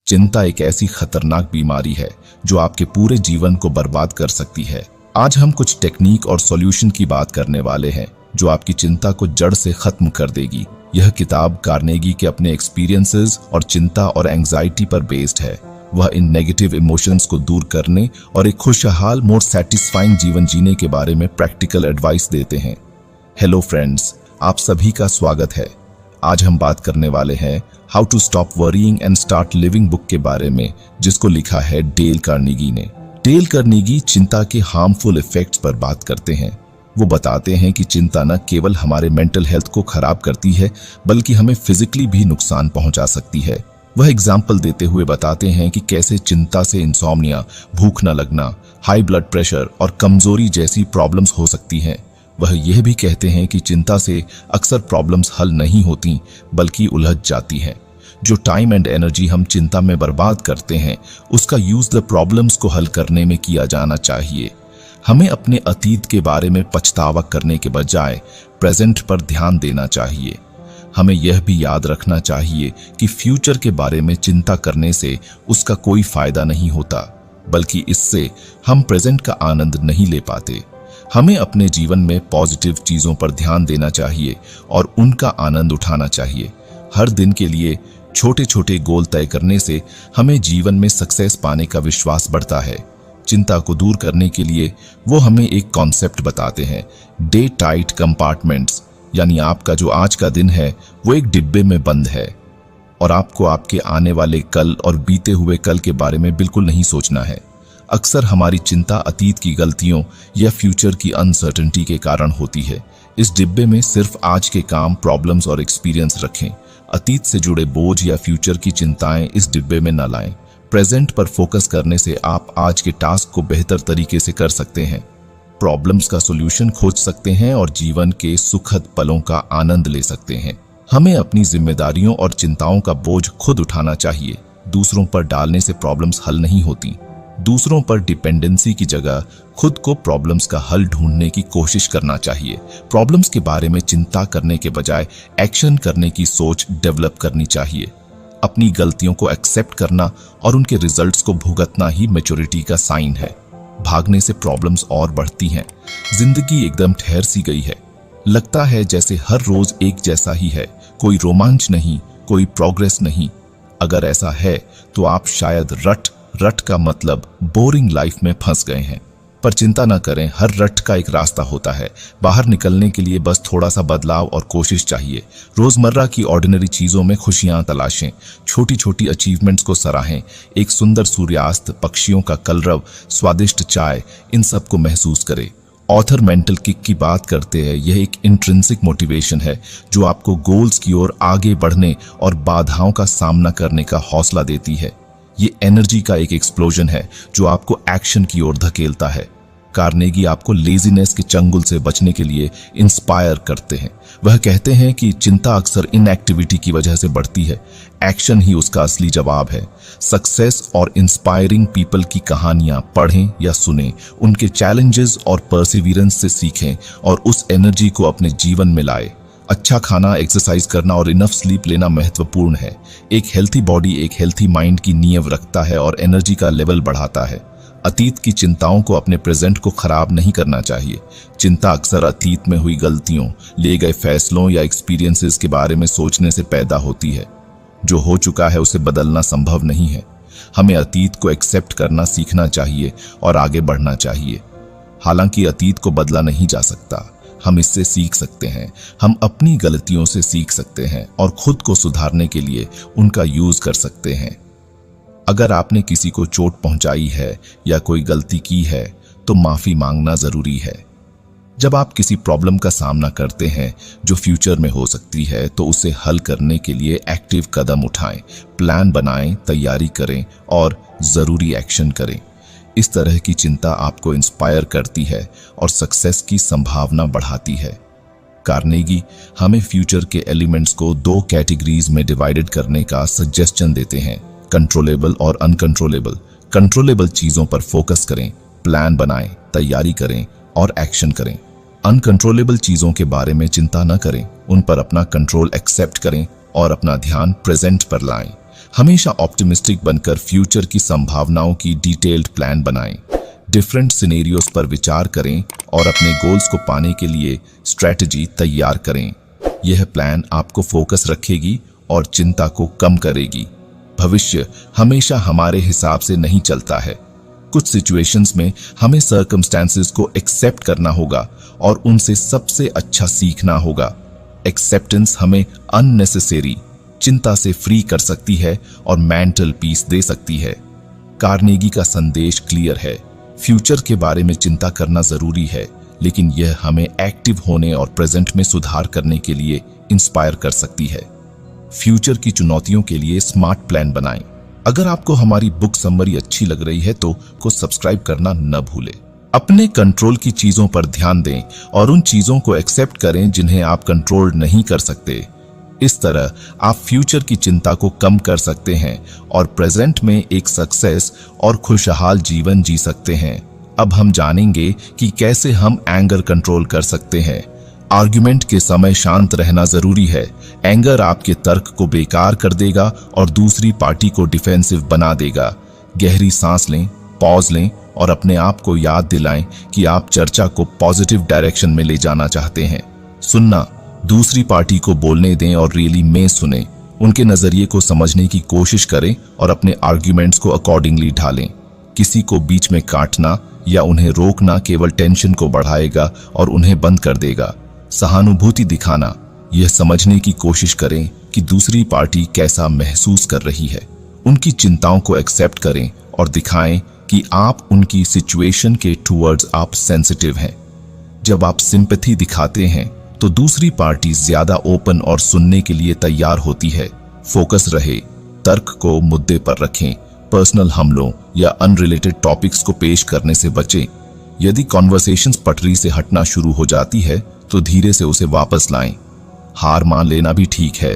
चिंता एक ऐसी खतरनाक बीमारी है जो आपके पूरे जीवन को बर्बाद कर सकती है। आज हम कुछ टेक्निक और सॉल्यूशन की बात करने वाले हैं जो आपकी चिंता को जड़ से खत्म कर देगी। यह किताब कार्नेगी के अपने एक्सपीरियंसेस और चिंता और एंजाइटी पर बेस्ड है। वह इन नेगेटिव इमोशंस को दूर करने और एक खुशहाल, मोर सैटिस्फाइंग जीवन जीने के बारे में प्रैक्टिकल एडवाइस देते हैं। हेलो फ्रेंड्स, आप सभी का स्वागत है। आज हम बात करने वाले हैं how to stop worrying and start living book के बारे में, जिसको लिखा है डेल कार्नेगी ने। डेल कार्नेगी चिंता के हार्मफुल इफेक्ट्स पर बात करते हैं। वो बताते हैं कि चिंता न केवल हमारे मेंटल हेल्थ को खराब करती है बल्कि हमें फिजिकली भी नुकसान पहुंचा सकती है। वह एग्जाम्पल देते हुए बताते हैं कि कैसे चिंता से इंसोम्निया, भूख न लगना, हाई ब्लड प्रेशर और कमजोरी जैसी प्रॉब्लम्स हो सकती हैं। वह यह भी कहते हैं कि चिंता से अक्सर प्रॉब्लम्स हल नहीं होती बल्कि उलझ जाती हैं। जो टाइम एंड एनर्जी हम चिंता में बर्बाद करते हैं उसका यूज द प्रॉब्लम्स को हल करने में किया जाना चाहिए। हमें अपने अतीत के बारे में पछतावा करने के बजाय प्रेजेंट पर ध्यान देना चाहिए। हमें यह भी याद रखना चाहिए कि फ्यूचर के बारे में चिंता करने से उसका कोई फायदा नहीं होता, बल्कि इससे हम प्रेजेंट का आनंद नहीं ले पाते। हमें अपने जीवन में पॉजिटिव चीजों पर ध्यान देना चाहिए और उनका आनंद उठाना चाहिए। हर दिन के लिए छोटे छोटे गोल तय करने से हमें जीवन में सक्सेस पाने का विश्वास बढ़ता है। चिंता को दूर करने के लिए वो हमें एक कॉन्सेप्ट बताते हैं, डे टाइट कंपार्टमेंट्स, यानी आपका जो आज का दिन है वो एक डिब्बे में बंद है और आपको आपके आने वाले कल और बीते हुए कल के बारे में बिल्कुल नहीं सोचना है। अक्सर हमारी चिंता अतीत की गलतियों या फ्यूचर की अनसर्टेनिटी के कारण होती है। इस डिब्बे में सिर्फ आज के काम, प्रॉब्लम्स और एक्सपीरियंस रखें। अतीत से जुड़े बोझ या फ्यूचर की चिंताएं इस डिब्बे में न लाएं। प्रेजेंट पर फोकस करने से आप आज के टास्क को बेहतर तरीके से कर सकते हैं, प्रॉब्लम्स का सॉल्यूशन खोज सकते हैं और जीवन के सुखद पलों का आनंद ले सकते हैं। हमें अपनी जिम्मेदारियों और चिंताओं का बोझ खुद उठाना चाहिए। दूसरों पर डालने से प्रॉब्लम्स हल नहीं होती। दूसरों पर डिपेंडेंसी की जगह खुद को प्रॉब्लम्स का हल ढूंढने की कोशिश करना चाहिए। प्रॉब्लम्स के बारे में चिंता करने के बजाय एक्शन करने की सोच डेवलप करनी चाहिए। अपनी गलतियों को एक्सेप्ट करना और उनके रिजल्ट्स को भुगतना ही मैच्योरिटी का साइन है। भागने से प्रॉब्लम्स और बढ़ती हैं। जिंदगी एकदम ठहर सी गई है। लगता है जैसे हर रोज एक जैसा ही है, कोई रोमांच नहीं, कोई प्रोग्रेस नहीं। अगर ऐसा है तो आप शायद रट का मतलब बोरिंग लाइफ में फंस गए हैं। पर चिंता न करें, हर रट का एक रास्ता होता है। बाहर निकलने के लिए बस थोड़ा सा बदलाव और कोशिश चाहिए। रोजमर्रा की ऑर्डिनरी चीजों में खुशियां तलाशें, छोटी छोटी अचीवमेंट्स को सराहें। एक सुंदर सूर्यास्त, पक्षियों का कलरव, स्वादिष्ट चाय, इन सब को महसूस करें। ऑथर मेंटल किक की बात करते हैं, यह एक इंट्रिंसिक मोटिवेशन है जो आपको गोल्स की ओर आगे बढ़ने और बाधाओं का सामना करने का हौसला देती है। ये एनर्जी का एक एक्सप्लोजन है जो आपको एक्शन की ओर धकेलता है। कार्नेगी आपको लेजीनेस के चंगुल से बचने के लिए इंस्पायर करते हैं। वह कहते हैं कि चिंता अक्सर इनएक्टिविटी की वजह से बढ़ती है, एक्शन ही उसका असली जवाब है। सक्सेस और इंस्पायरिंग पीपल की कहानियां पढ़ें या सुनें, उनके चैलेंजेस और परसिवियरेंस से सीखें और उस एनर्जी को अपने जीवन में लाएं। अच्छा खाना, एक्सरसाइज करना और इनफ स्लीप लेना महत्वपूर्ण है। एक हेल्थी बॉडी एक हेल्थी माइंड की नींव रखता है और एनर्जी का लेवल बढ़ाता है। अतीत की चिंताओं को अपने प्रेजेंट को खराब नहीं करना चाहिए। चिंता अक्सर अतीत में हुई गलतियों, लिए गए फैसलों या एक्सपीरियंसेस के बारे में सोचने से पैदा होती है। जो हो चुका है उसे बदलना संभव नहीं है। हमें अतीत को एक्सेप्ट करना सीखना चाहिए और आगे बढ़ना चाहिए। हालांकि अतीत को बदला नहीं जा सकता, हम इससे सीख सकते हैं। हम अपनी गलतियों से सीख सकते हैं और खुद को सुधारने के लिए उनका यूज कर सकते हैं। अगर आपने किसी को चोट पहुंचाई है या कोई गलती की है तो माफी मांगना जरूरी है। जब आप किसी प्रॉब्लम का सामना करते हैं जो फ्यूचर में हो सकती है तो उसे हल करने के लिए एक्टिव कदम उठाएं, प्लान बनाएं, तैयारी करें और जरूरी एक्शन करें। इस तरह की चिंता आपको इंस्पायर करती है और सक्सेस की संभावना बढ़ाती है। कार्नेगी हमें फ्यूचर के एलिमेंट्स को 2 कैटेगरीज में डिवाइडेड करने का सजेशन देते हैं, कंट्रोलेबल और अनकंट्रोलेबल। कंट्रोलेबल चीजों पर फोकस करें, प्लान बनाएं, तैयारी करें और एक्शन करें। अनकंट्रोलेबल चीजों के बारे में चिंता न करें, उन पर अपना कंट्रोल एक्सेप्ट करें और अपना ध्यान प्रेजेंट पर लाएं। हमेशा ऑप्टिमिस्टिक बनकर फ्यूचर की संभावनाओं की डिटेल्ड प्लान बनाएं। डिफरेंट सिनेरियोज पर विचार करें और अपने गोल्स को पाने के लिए स्ट्रेटजी तैयार करें। यह प्लान आपको फोकस रखेगी और चिंता को कम करेगी। भविष्य हमेशा हमारे हिसाब से नहीं चलता है। कुछ सिचुएशंस में हमें सर्कमस्टेंसेस को एक्सेप्ट करना होगा और उनसे सबसे अच्छा सीखना होगा। एक्सेप्टेंस हमें अननेसेसरी चिंता से फ्री कर सकती है और मेंटल पीस दे सकती है। कार्नेगी का संदेश क्लियर है, फ्यूचर के बारे में चिंता करना जरूरी है, लेकिन यह हमें एक्टिव होने और प्रेजेंट में सुधार करने के लिए इंस्पायर कर सकती है। फ्यूचर की चुनौतियों के लिए स्मार्ट प्लान बनाएं। अगर आपको हमारी बुक समरी अच्छी लग रही है तो सब्सक्राइब करना न भूलें। अपने कंट्रोल की चीजों पर ध्यान दें और उन चीजों को एक्सेप्ट करें जिन्हें आप कंट्रोल नहीं कर सकते। इस तरह आप फ्यूचर की चिंता को कम कर सकते हैं और प्रेजेंट में एक सक्सेस और खुशहाल जीवन जी सकते हैं। अब हम जानेंगे कि कैसे हम एंगर कंट्रोल कर सकते हैं। आर्गुमेंट के समय शांत रहना जरूरी है। एंगर आपके तर्क को बेकार कर देगा और दूसरी पार्टी को डिफेंसिव बना देगा। गहरी सांस लें, पॉज लें और अपने आप को याद दिलाएं कि आप चर्चा को पॉजिटिव डायरेक्शन में ले जाना चाहते हैं। सुनना, दूसरी पार्टी को बोलने दें और रियली में सुनें। उनके नजरिए को समझने की कोशिश करें और अपने आर्ग्यूमेंट्स को अकॉर्डिंगली ढालें। किसी को बीच में काटना या उन्हें रोकना केवल टेंशन को बढ़ाएगा और उन्हें बंद कर देगा। सहानुभूति दिखाना, यह समझने की कोशिश करें कि दूसरी पार्टी कैसा महसूस कर रही है। उनकी चिंताओं को एक्सेप्ट करें और दिखाएं कि आप उनकी सिचुएशन के टुवर्ड्स आप सेंसिटिव हैं। जब आप सिंपैथी दिखाते हैं तो दूसरी पार्टी ज्यादा ओपन और सुनने के लिए तैयार होती है। फोकस रहे, तर्क को मुद्दे पर रखें। पर्सनल हमलों या अनरिलेटेड टॉपिक्स को पेश करने से बचें। यदि कॉन्वर्सेशंस पटरी से हटना शुरू हो जाती है तो धीरे से उसे वापस लाएं। हार मान लेना भी ठीक है।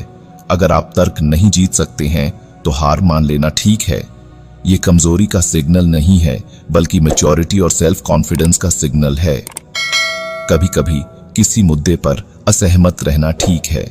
अगर आप तर्क नहीं जीत सकते हैं तो हार मान लेना ठीक है। ये कमजोरी का सिग्नल नहीं है, बल्कि मैच्योरिटी और सेल्फ कॉन्फिडेंस का सिग्नल है। कभी कभी किसी मुद्दे पर असहमत रहना ठीक है।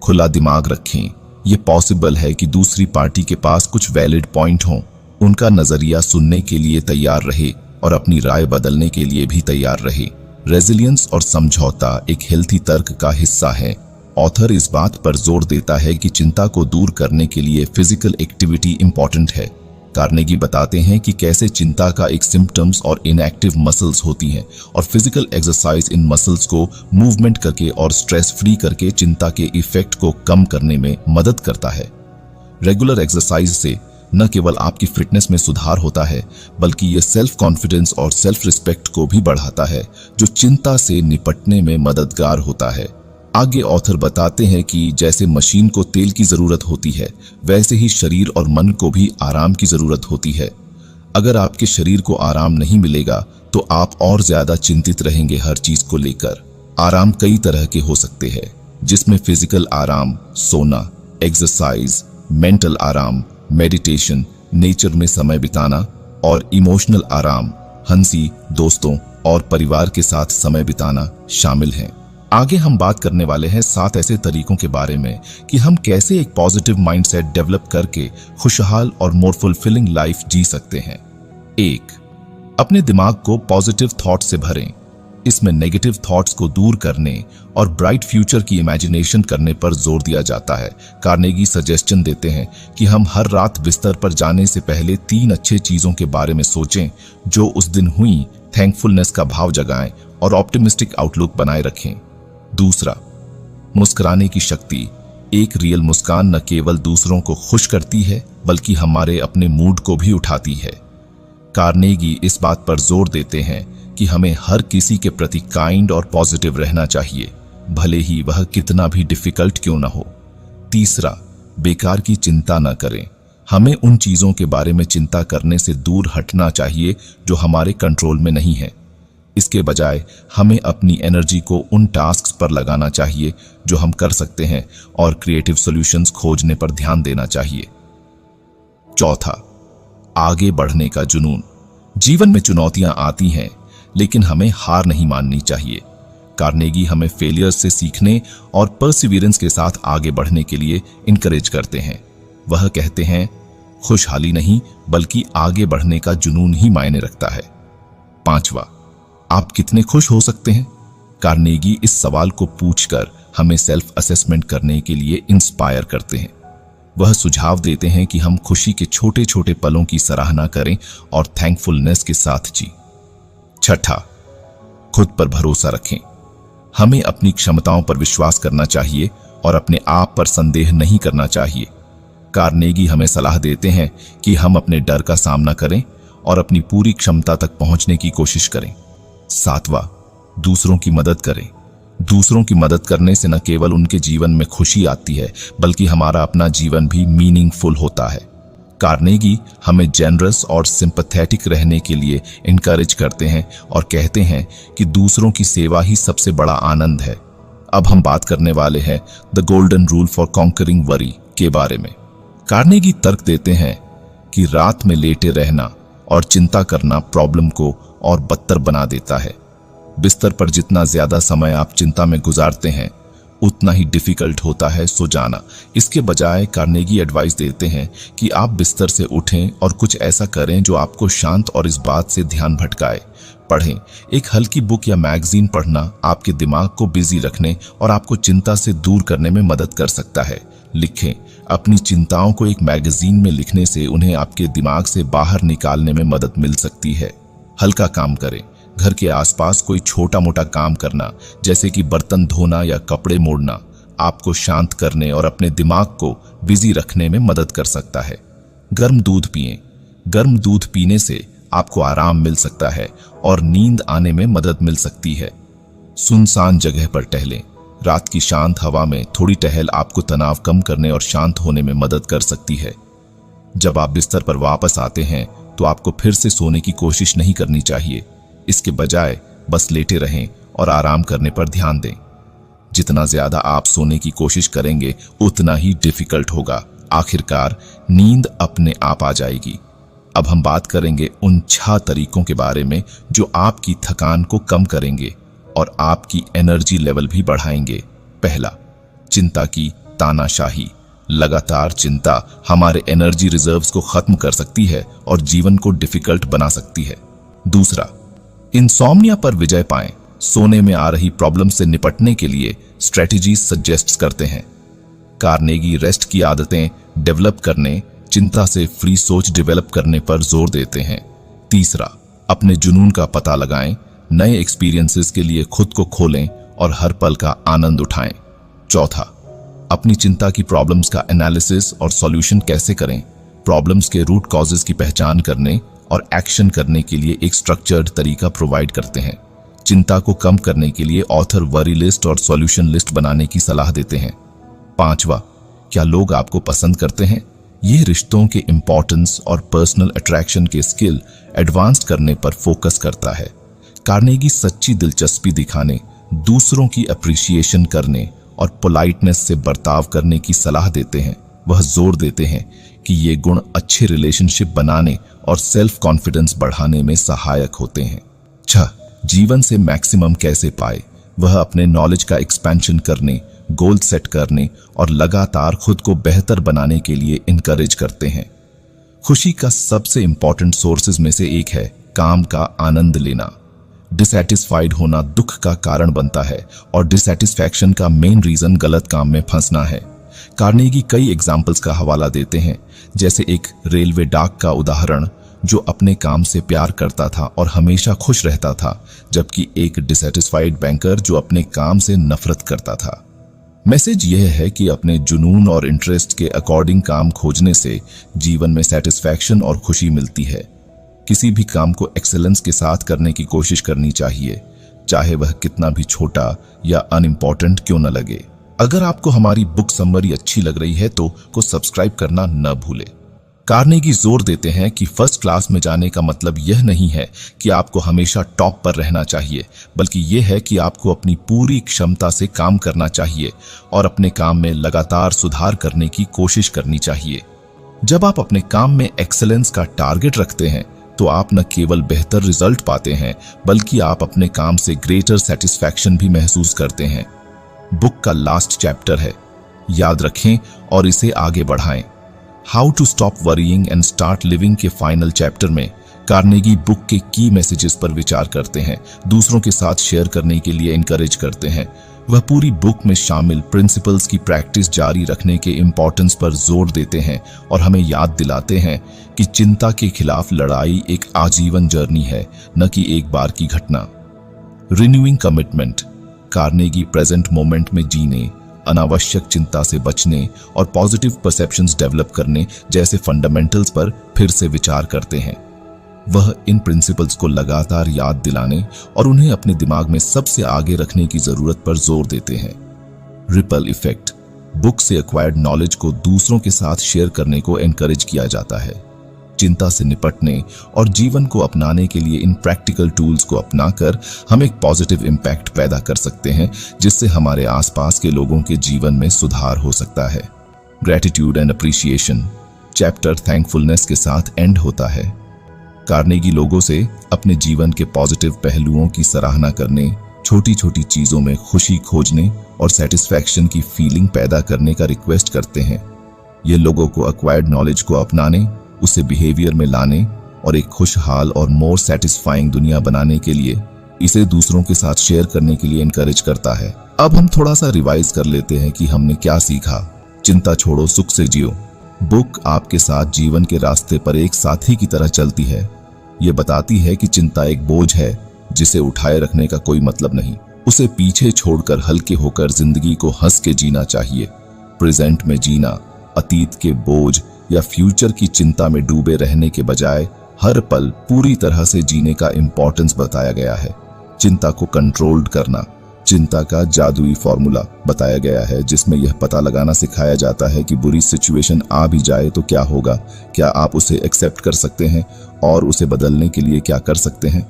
खुला दिमाग रखें। ये पॉसिबल है कि दूसरी पार्टी के पास कुछ वैलिड पॉइंट हो। उनका नजरिया सुनने के लिए तैयार रहे और अपनी राय बदलने के लिए भी तैयार रहे। रेजिलियंस और समझौता एक हेल्थी तर्क का हिस्सा है। ऑथर इस बात पर जोर देता है कि चिंता को दूर करने के लिए फिजिकल एक्टिविटी इंपॉर्टेंट है। कार्नेगी बताते हैं कि कैसे चिंता का एक सिम्टम्स और इनएक्टिव मसल्स होती हैं और फिजिकल एक्सरसाइज इन मसल्स को मूवमेंट करके और स्ट्रेस फ्री करके चिंता के इफेक्ट को कम करने में मदद करता है। रेगुलर एक्सरसाइज से न केवल आपकी फिटनेस में सुधार होता है, बल्कि ये सेल्फ कॉन्फिडेंस और सेल्फ रिस्पेक्ट को भी बढ़ाता है, जो चिंता से निपटने में मददगार होता है। आगे ऑथर बताते हैं कि जैसे मशीन को तेल की जरूरत होती है, वैसे ही शरीर और मन को भी आराम की जरूरत होती है। अगर आपके शरीर को आराम नहीं मिलेगा तो आप और ज्यादा चिंतित रहेंगे हर चीज को लेकर। आराम कई तरह के हो सकते हैं, जिसमें फिजिकल आराम, सोना, एक्सरसाइज, मेंटल आराम, मेडिटेशन, नेचर में समय बिताना और इमोशनल आराम, हंसी, दोस्तों और परिवार के साथ समय बिताना शामिल हैं। आगे हम बात करने वाले हैं 7 ऐसे तरीकों के बारे में कि हम कैसे एक पॉजिटिव माइंडसेट डेवलप करके खुशहाल और मोर फुलफिलिंग लाइफ जी सकते हैं। 1. अपने दिमाग को पॉजिटिव थॉट से भरें। इसमें नेगेटिव थॉट्स को दूर करने और ब्राइट फ्यूचर की इमेजिनेशन करने पर जोर दिया जाता है। कार्नेगी सजेशन देते हैं कि हम हर रात बिस्तर पर जाने से पहले 3 अच्छे चीजों के बारे में सोचें जो उस दिन हुई, थैंकफुलनेस का भाव जगाएं और ऑप्टिमिस्टिक आउटलुक बनाए रखें। 2. मुस्कुराने की शक्ति। एक रियल मुस्कान न केवल दूसरों को खुश करती है, बल्कि हमारे अपने मूड को भी उठाती है। कार्नेगी इस बात पर जोर देते हैं कि हमें हर किसी के प्रति काइंड और पॉजिटिव रहना चाहिए, भले ही वह कितना भी डिफिकल्ट क्यों न हो। 3. बेकार की चिंता न करें। हमें उन चीजों के बारे में चिंता करने से दूर हटना चाहिए जो हमारे कंट्रोल में नहीं है। इसके बजाय हमें अपनी एनर्जी को उन टास्क्स पर लगाना चाहिए जो हम कर सकते हैं और क्रिएटिव सॉल्यूशंस खोजने पर ध्यान देना चाहिए। 4. आगे बढ़ने का जुनून। जीवन में चुनौतियां आती हैं, लेकिन हमें हार नहीं माननी चाहिए। कार्नेगी हमें फेलियर से सीखने और परसिवियरेंस के साथ आगे बढ़ने के लिए इनकरेज करते हैं। वह कहते हैं, खुशहाली नहीं बल्कि आगे बढ़ने का जुनून ही मायने रखता है। 5वां, आप कितने खुश हो सकते हैं? कार्नेगी इस सवाल को पूछकर हमें सेल्फ असेसमेंट करने के लिए इंस्पायर करते हैं। वह सुझाव देते हैं कि हम खुशी के छोटे छोटे पलों की सराहना करें और थैंकफुलनेस के साथ जी। 6, खुद पर भरोसा रखें। हमें अपनी क्षमताओं पर विश्वास करना चाहिए और अपने आप पर संदेह नहीं करना चाहिए। कार्नेगी हमें सलाह देते हैं कि हम अपने डर का सामना करें और अपनी पूरी क्षमता तक पहुंचने की कोशिश करें। 7वां, दूसरों की मदद करें। दूसरों की मदद करने से न केवल उनके जीवन में खुशी आती है बल्कि हमारा अपना जीवन भी मीनिंगफुल होता है। कार्नेगी हमें जेनरस और सिंपैथेटिक रहने के लिए इनकरेज करते हैं और कहते हैं कि दूसरों की सेवा ही सबसे बड़ा आनंद है। अब हम बात करने वाले हैं the golden rule for conquering worry के बारे में। कार्नेगी तर्क देते हैं कि रात में लेटे रहना और चिंता करना प्रॉब्लम को और बदतर बना देता है। बिस्तर पर जितना ज्यादा समय आप चिंता में गुजारते हैं उतना ही डिफिकल्ट होता है सो जाना। इसके बजाय कार्नेगी एडवाइस देते हैं कि आप बिस्तर से उठें और कुछ ऐसा करें जो आपको शांत और इस बात से ध्यान भटकाए। पढ़ें, एक हल्की बुक या मैगजीन पढ़ना आपके दिमाग को बिजी रखने और आपको चिंता से दूर करने में मदद कर सकता है। लिखें, अपनी चिंताओं को एक मैगजीन में लिखने से उन्हें आपके दिमाग से बाहर निकालने में मदद मिल सकती है। हल्का काम करें, घर के आसपास कोई छोटा मोटा काम करना जैसे कि बर्तन धोना या कपड़े मोड़ना आपको शांत करने और अपने दिमाग को बिजी रखने में मदद कर सकता है। गर्म दूध पिएं, गर्म दूध पीने से आपको आराम मिल सकता है और नींद आने में मदद मिल सकती है। सुनसान जगह पर टहलें, रात की शांत हवा में थोड़ी टहल आपको तनाव कम करने और शांत होने में मदद कर सकती है। जब आप बिस्तर पर वापस आते हैं तो आपको फिर से सोने की कोशिश नहीं करनी चाहिए। इसके बजाय बस लेटे रहें और आराम करने पर ध्यान दें। जितना ज्यादा आप सोने की कोशिश करेंगे उतना ही डिफिकल्ट होगा। आखिरकार नींद अपने आप आ जाएगी। अब हम बात करेंगे उन 6 तरीकों के बारे में जो आपकी थकान को कम करेंगे और आपकी एनर्जी लेवल भी बढ़ाएंगे। पहला, चिंता की तानाशाही। लगातार चिंता हमारे एनर्जी रिजर्व्स को खत्म कर सकती है और जीवन को डिफिकल्ट बना सकती है। दूसरा, इंसोम्निया पर विजय पाएं। सोने में आ रही प्रॉब्लम से निपटने के लिए स्ट्रेटजीज सजेस्ट करते हैं। कार्नेगी रेस्ट की आदतें डेवलप करने, चिंता से फ्री सोच डेवलप करने पर जोर देते हैं। तीसरा, अपने जुनून का पता लगाएं, नए एक्सपीरियंसेस के लिए खुद को खोलें और हर पल का आनंद उठाएं। चौथा, अपनी चिंता की प्रॉब्लम्स का एनालिसिस और सॉल्यूशन कैसे करें। प्रॉब्लम्स के रूट कॉजेज की पहचान करने और एक्शन करने के लिए एक स्ट्रक्चर्ड तरीका प्रोवाइड करते हैं। चिंता को कम करने के लिए ऑथर वरी लिस्ट और सॉल्यूशन लिस्ट बनाने की सलाह देते हैं। 5वां, क्या लोग आपको पसंद करते हैं? ये रिश्तों के इंपॉर्टेंस और पर्सनल अट्रैक्शन के स्किल एडवांस करने पर फोकस करता है। कार्नेगी सच्ची दिलचस्पी दिखाने, दूसरों की अप्रिसिएशन करने और पोलाइटनेस से बर्ताव करने की सलाह देते हैं। वह जोर देते हैं कि ये गुण अच्छे रिलेशनशिप बनाने और सेल्फ कॉन्फिडेंस बढ़ाने में सहायक होते हैं। 6, जीवन से मैक्सिमम कैसे पाए। वह अपने नॉलेज का एक्सपेंशन करने, गोल सेट करने और लगातार खुद को बेहतर बनाने के लिए इनकरेज करते हैं। खुशी का सबसे इंपॉर्टेंट सोर्सेज में से एक है काम का आनंद लेना। डिसैटिस्फाइड होना दुख का कारण बनता है और डिसैटिस्फैक्शन का मेन रीजन गलत काम में फंसना है। कार्नेगी कई एग्जाम्पल्स का हवाला देते हैं, जैसे एक रेलवे डाक का उदाहरण जो अपने काम से प्यार करता था और हमेशा खुश रहता था, जबकि एक डिसैटिस्फाइड बैंकर जो अपने काम से नफरत करता था। मैसेज यह है कि अपने जुनून और इंटरेस्ट के अकॉर्डिंग काम खोजने से जीवन में सेटिस्फैक्शन और खुशी मिलती है। किसी भी काम को एक्सेलेंस के साथ करने की कोशिश करनी चाहिए, चाहे वह कितना भी छोटा या अनइम्पॉर्टेंट क्यों न लगे। अगर आपको हमारी बुक समरी अच्छी लग रही है तो सब्सक्राइब करना न भूले। कार्नेगी जोर देते हैं कि फर्स्ट क्लास में जाने का मतलब यह नहीं है कि आपको हमेशा टॉप पर रहना चाहिए, बल्कि यह है कि आपको अपनी पूरी क्षमता से काम करना चाहिए और अपने काम में लगातार सुधार करने की कोशिश करनी चाहिए। जब आप अपने काम में एक्सेलेंस का टारगेट रखते हैं तो आप न केवल बेहतर रिजल्ट पाते हैं, बल्कि आप अपने काम से ग्रेटर सेटिस्फैक्शन भी महसूस करते हैं। बुक का लास्ट चैप्टर है, याद रखें और इसे आगे बढ़ाएं। How to stop worrying and start living के फाइनल चैप्टर में कार्नेगी बुक के की मैसेजेस पर विचार करते हैं, दूसरों के साथ शेयर करने के लिए इनकरेज करते हैं। वह पूरी बुक में शामिल प्रिंसिपल्स की प्रैक्टिस जारी रखने के इम्पोर्टेंस पर जोर देते हैं और हमें याद दिलाते हैं कि चिंता के खिलाफ लड़ाई एक आजीवन जर्नी है, न कि एक बार की घटना। Renewing commitment Carnegie present moment में जीने, अनावश्यक चिंता से बचने और पॉजिटिव परसेप्शंस डेवलप करने जैसे फंडामेंटल्स पर फिर से विचार करते हैं। वह इन प्रिंसिपल्स को लगातार याद दिलाने और उन्हें अपने दिमाग में सबसे आगे रखने की जरूरत पर जोर देते हैं। रिपल इफेक्ट बुक से एक्वायर्ड नॉलेज को दूसरों के साथ शेयर करने को एनकरेज किया जाता है। चिंता से निपटने और जीवन को अपनाने के लिए इन प्रैक्टिकल टूल्स को अपनाकर हम एक पॉजिटिव इम्पैक्ट पैदा कर सकते हैं, जिससे हमारे आसपास के लोगों के जीवन में सुधार हो सकता है। Gratitude and appreciation chapter thankfulness के साथ एंड होता है। कार्नेगी लोगों से अपने जीवन के पॉजिटिव पहलुओं की सराहना करने, छोटी छोटी चीजों में खुशी खोजने और सेटिस्फैक्शन की फीलिंग पैदा करने का रिक्वेस्ट करते हैं। ये लोगों को एक्वायर्ड नॉलेज को अपनाने, उसे बिहेवियर में लाने और एक खुशहाल और मोर सेटिस्फाइंग दुनिया बनाने के लिए इसे दूसरों के साथ शेयर करने के लिए एनकरेज करता है। अब हम थोड़ा सा रिवाइज कर लेते हैं कि हमने क्या सीखा। चिंता छोड़ो, सुख से जियो बुक आपके साथ जीवन के रास्ते पर एक साथी की तरह चलती है। ये बताती है कि चिंता एक बोझ है जिसे उठाए रखने का कोई मतलब नहीं। उसे पीछे छोड़कर हल्के होकर जिंदगी को हंस के जीना चाहिए। प्रेजेंट में जीना, अतीत के बोझ या फ्यूचर की चिंता में डूबे रहने के बजाय हर पल पूरी तरह से जीने का इंपॉर्टेंस बताया गया है। चिंता को कंट्रोल्ड करना, चिंता का जादुई फॉर्मूला बताया गया है, जिसमें यह पता लगाना सिखाया जाता है कि बुरी सिचुएशन आ भी जाए तो क्या होगा, क्या आप उसे एक्सेप्ट कर सकते हैं और उसे बदलने के लिए क्या कर सकते हैं।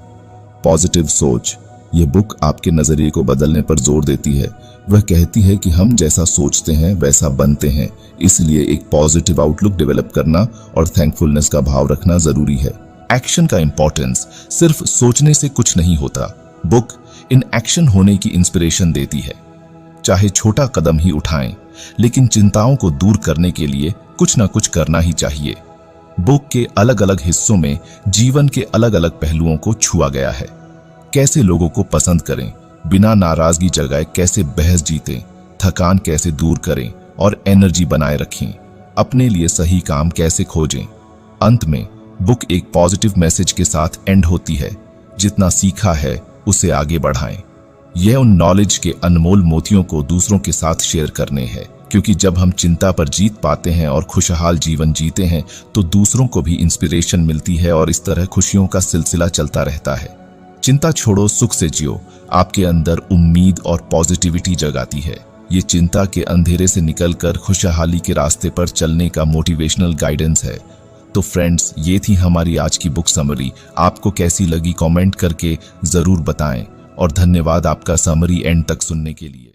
पॉजिटिव सोच यह बुक आपके नजरिए को बदलने पर जोर देती है। वह कहती है कि हम जैसा सोचते हैं वैसा बनते हैं, इसलिए एक पॉजिटिव आउटलुक डेवलप करना और थैंकफुलनेस का भाव रखना जरूरी है। एक्शन का इंपॉर्टेंस सिर्फ सोचने से कुछ नहीं होता। बुक इन एक्शन होने की इंस्पिरेशन देती है। चाहे छोटा कदम ही उठाएं, लेकिन चिंताओं को दूर करने के लिए कुछ ना कुछ करना ही चाहिए। बुक के अलग अलग हिस्सों में जीवन के अलग अलग पहलुओं को छुआ गया है। कैसे लोगों को पसंद करें, बिना नाराजगी जगाए कैसे बहस जीतें, थकान कैसे दूर करें और एनर्जी बनाए रखें, अपने लिए सही काम कैसे खोजें। अंत में बुक एक पॉजिटिव मैसेज के साथ एंड होती है, जितना सीखा है उसे आगे बढ़ाएं। यह उन नॉलेज के अनमोल मोतियों को दूसरों के साथ शेयर करने हैं, क्योंकि जब हम चिंता पर जीत पाते हैं और खुशहाल जीवन जीते हैं तो दूसरों को भी इंस्पिरेशन मिलती है और इस तरह खुशियों का सिलसिला चलता रहता है। चिंता छोड़ो, सुख से जियो आपके अंदर उम्मीद और पॉजिटिविटी जगाती है। ये चिंता के अंधेरे से निकलकर खुशहाली के रास्ते पर चलने का मोटिवेशनल गाइडेंस है। तो फ्रेंड्स, ये थी हमारी आज की बुक समरी। आपको कैसी लगी कमेंट करके जरूर बताएं और धन्यवाद आपका समरी एंड तक सुनने के लिए।